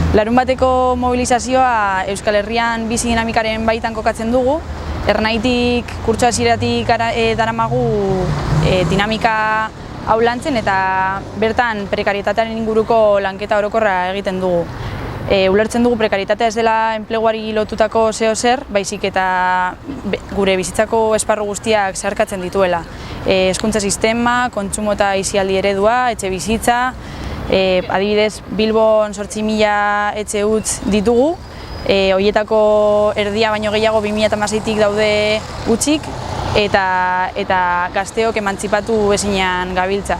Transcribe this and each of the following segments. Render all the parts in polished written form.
Larunbateko mobilizazioa Euskal Herrian bizi dinamikaren baitan kokatzen dugu. Ernaitik, kurtso hasieratik daramagu dinamika hau lantzen eta bertan prekarietatearen inguruko lanketa orokorra egiten dugu. Ulertzen dugu prekarietatea ez dela enpleguari lotutako zer, baizik eta gure bizitzako esparru guztiak zeharkatzen dituela. Hezkuntza sistema, kontsumo eta aisialdi eredua, etxe bizitza, adibidez Bilbon 8.000 etxe huts ditugu, horietako erdia baino gehiago 2016tik daude hutsik eta gazteok emantzipatu ezinean gabiltza.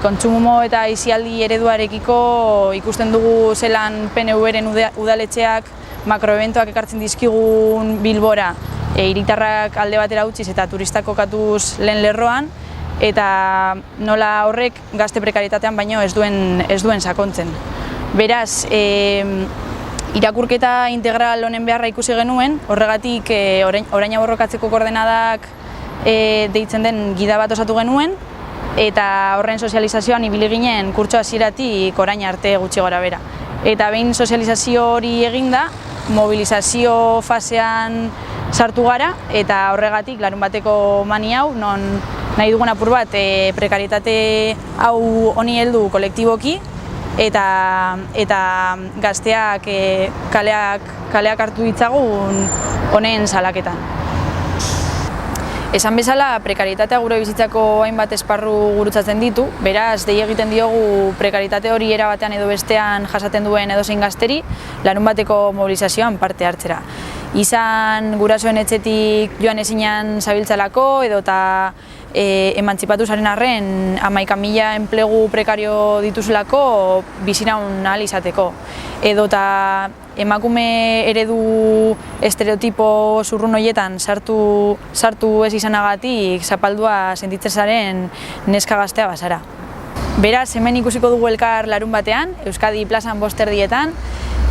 Kontsumo eta aisialdi ereduarekiko ikusten dugu zelan PNV-ren udaletxeak makroebentoak ekartzen dizkigun Bilbora, hiritarrak alde batera utziz eta turistak kokatuz lehen lerroan, eta nola horrek gazte prekarietatean baino ez duen sakontzen. Beraz, irakurketa integral honen beharra ikusi genuen, horregatik oraina borrokatzeko koordenadak deitzen den gida bat osatu genuen, eta horren sozializazioan ibili ginen kurtso hasieratik orain arte gutxi gorabehera. Eta behin sozializazio hori eginda, mobilizazio fasean sartu gara, eta horregatik larunbateko mani hau, non nahi dugun apur bat prekarietate hau honi heldu kolektiboki eta gazteak kaleak hartu ditzagun honen salaketan. Esan bezala, prekarietatea gure bizitzako hainbat esparru gurutzatzen ditu, beraz, dei egiten diogu prekarietate hori era batean edo bestean jasaten duen edozein gazteri larunbateko mobilizazioan parte hartzera. Izan gurasoen etxetik joan ezinean zabiltzalako edota emantzipatu zaren arren 11.000 enplegu prekario dituzulako biziraun ahal izateko. Edota emakume eredu estereotipo zurrun horietan sartu ez izanagatik zapaldua sentitzen zaren neska gaztea bazara. Beraz, hemen ikusiko dugu elkar larun batean, Euskadi plazan 5:30etan,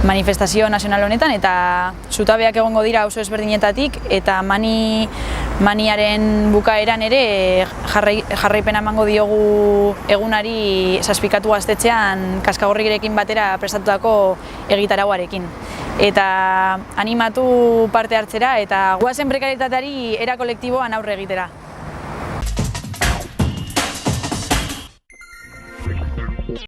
manifestazio nazional honetan, eta zutabeak egongo dira auzo ezberdinetatik, eta maniaren bukaeran ere jarraipena emango diogu egunari Zazpikatu gaztetxean Kaskagorrirekin batera prestatutako egitarauarekin. Eta animatu parte hartzera eta goazen prekarietateari era kolektiboan aurre egitera.